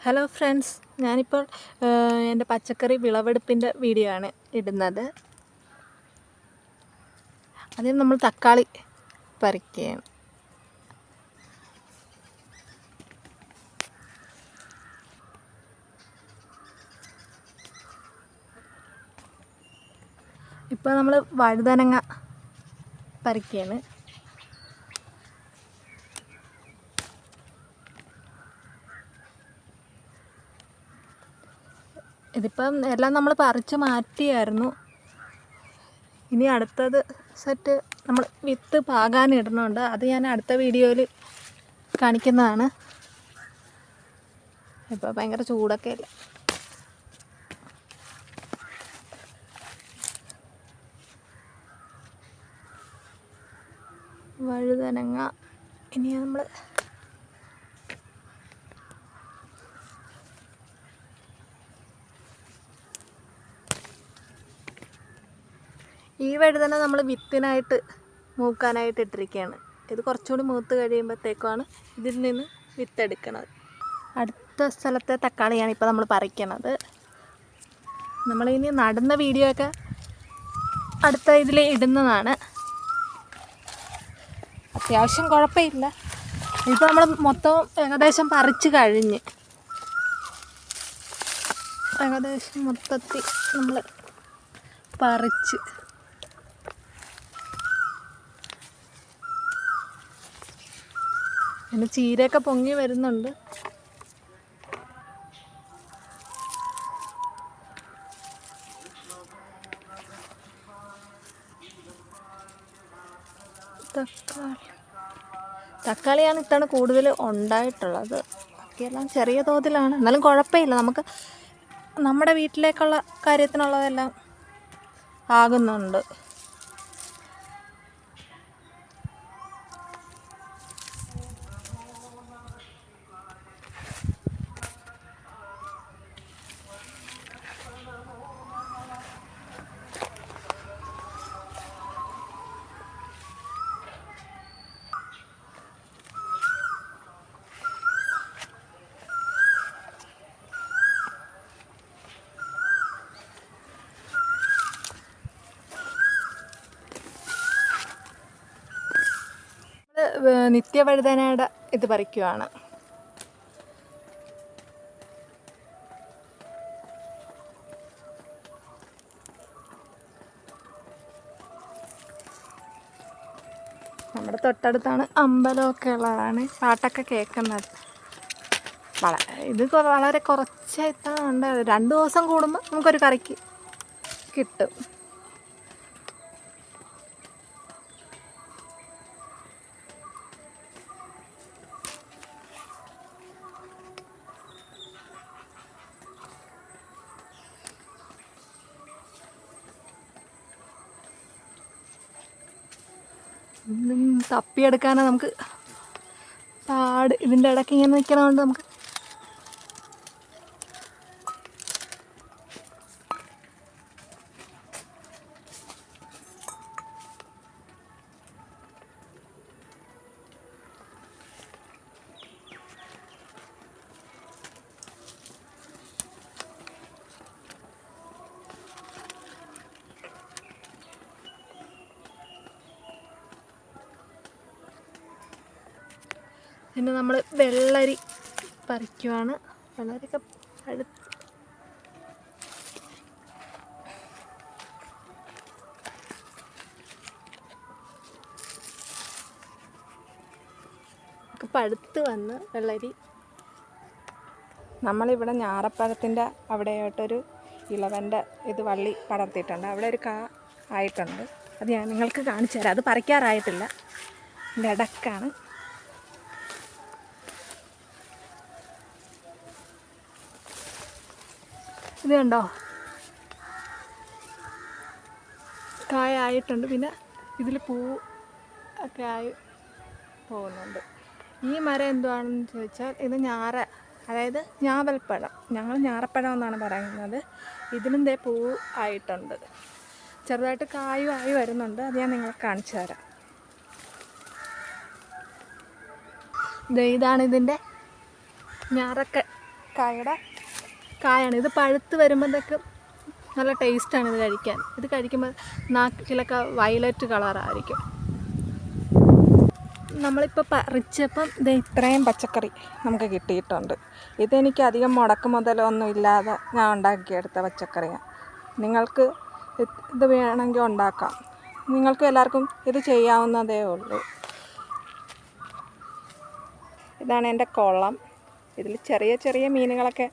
Hello friends, ഞാനിപ്പോൾ എൻ്റെ പച്ചക്കറി വിളവെടുപ്പിൻ്റെ വീഡിയോ ആണ് ഇടുന്നത്. ആദ്യം നമ്മൾ തക്കാളി പറിക്കുകയാണ്. ഇപ്പോൾ നമ്മൾ വഴുതനങ്ങ പറിക്കുകയാണ്. ഇതിപ്പം എല്ലാം നമ്മൾ പറിച്ച് മാറ്റിയായിരുന്നു. ഇനി അടുത്തത് സെറ്റ് നമ്മൾ വിത്ത് പാകാനിടുന്നുണ്ട്. അത് ഞാൻ അടുത്ത വീഡിയോയിൽ കാണിക്കുന്നതാണ്. ഇപ്പോൾ ഭയങ്കര ചൂടൊക്കെ അല്ലേ. വഴുതനങ്ങ ഇനി നമ്മൾ ഈ വഴുതന നമ്മൾ വിത്തിനായിട്ട് മൂക്കാനായിട്ട് ഇട്ടിരിക്കുകയാണ്. ഇത് കുറച്ചുകൂടി മൂത്ത് കഴിയുമ്പോഴത്തേക്കാണ് ഇതിൽ നിന്ന് വിത്തെടുക്കുന്നത്. അടുത്ത സ്ഥലത്തെ തക്കാളിയാണ് ഇപ്പോൾ നമ്മൾ പറിക്കണത്. നമ്മളിനി നടുന്ന വീഡിയോ ഒക്കെ അടുത്ത ഇതിൽ ഇടുന്നതാണ്. അത്യാവശ്യം കുഴപ്പമില്ല. ഇപ്പോൾ നമ്മൾ മൊത്തം ഏകദേശം പറിച്ച് കഴിഞ്ഞ് ഏകദേശം മൊത്തത്തിൽ നമ്മൾ പറിച്ച് പിന്നെ ചീരയൊക്കെ പൊങ്ങി വരുന്നുണ്ട്. തക്കാളിയാണ് ഇത്തവണ കൂടുതൽ ഉണ്ടായിട്ടുള്ളത്. ബാക്കിയെല്ലാം ചെറിയ തോതിലാണ്, എന്നാലും കുഴപ്പമില്ല. നമുക്ക് നമ്മുടെ വീട്ടിലേക്കുള്ള കാര്യത്തിനുള്ളതെല്ലാം ആകുന്നുണ്ട്. നിത്യവഴുതനയുടെ ഇത് പറിക്കുവാണ്. നമ്മുടെ തൊട്ടടുത്താണ് അമ്പലമൊക്കെ ഉള്ളതാണ്. പാട്ടൊക്കെ കേൾക്കുന്നത്. ഇത് വളരെ കുറച്ചായിട്ടാണ് ഉണ്ടായത്. 2 ദിവസം കൂടുമ്പോൾ നമുക്കൊരു കറിക്ക് കിട്ടും. തപ്പിയെടുക്കാനാണ് നമുക്ക് പാട്. ഇതിൻ്റെ ഇടയ്ക്ക് ഇങ്ങനെ നിൽക്കണതുകൊണ്ട് നമുക്ക് പിന്നെ നമ്മൾ വെള്ളരി പറിക്കുവാണ്. വെള്ളരിയൊക്കെ പഴുത്ത് വന്ന് വെള്ളരി. നമ്മളിവിടെ ഞാറപ്പഴത്തിൻ്റെ അവിടെയായിട്ടൊരു ഇളവൻ്റെ ഇത് വള്ളി പടർത്തിയിട്ടുണ്ട്. അവിടെ ഒരു കാ ആയിട്ടുണ്ട്. അത് ഞാൻ നിങ്ങൾക്ക് കാണിച്ചു തരാം. അത് പറിക്കാറായിട്ടില്ല, ഇതിൻ്റെ ഇടക്കാണ്. ഇത് കണ്ടോ, കായ ആയിട്ടുണ്ട്. പിന്നെ ഇതിൽ പൂ ഒക്കെ ആയി പോകുന്നുണ്ട്. ഈ മരം എന്തുവാണെന്ന് ചോദിച്ചാൽ ഇത് അതായത് ഞാവൽപ്പഴം. ഞങ്ങൾ ഞാറപ്പഴം എന്നാണ് പറയുന്നത്. ഇതിനും ദേ പൂ ആയിട്ടുണ്ട്. ചെറുതായിട്ട് കായും ആയി വരുന്നുണ്ട്. അത് ഞാൻ നിങ്ങൾക്ക് കാണിച്ചു തരാം. ഇതാണ് ഇതിൻ്റെ ഞാറൊക്കെ കായാണ്. ഇത് പഴുത്ത് വരുമ്പോഴത്തേക്ക് നല്ല ടേസ്റ്റാണ് ഇത് കഴിക്കാൻ. ഇത് കഴിക്കുമ്പോൾ നാക്കിലൊക്കെ വയലറ്റ് കളറായിരിക്കും. നമ്മളിപ്പോൾ പറിച്ചപ്പം ഇത് ഇത്രയും പച്ചക്കറി നമുക്ക് കിട്ടിയിട്ടുണ്ട്. ഇതെനിക്ക് അധികം മുടക്ക് മുതലൊന്നും ഇല്ലാതെ ഞാൻ ഉണ്ടാക്കിയെടുത്ത പച്ചക്കറിയാണ്. നിങ്ങൾക്ക് ഇത് വേണമെങ്കിൽ ഉണ്ടാക്കാം. നിങ്ങൾക്ക് എല്ലാവർക്കും ഇത് ചെയ്യാവുന്നതേ ഉള്ളൂ. ഇതാണ് എൻ്റെ കുളം. ഇതിൽ ചെറിയ ചെറിയ മീനുകളൊക്കെ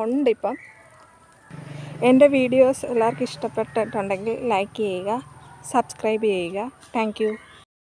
ഉണ്ട്. ഇപ്പം എൻ്റെ വീഡിയോസ് എല്ലാവർക്കും ഇഷ്ടപ്പെട്ടിട്ടുണ്ടെങ്കിൽ ലൈക്ക് ചെയ്യുക, സബ്സ്ക്രൈബ് ചെയ്യുക. Thank you.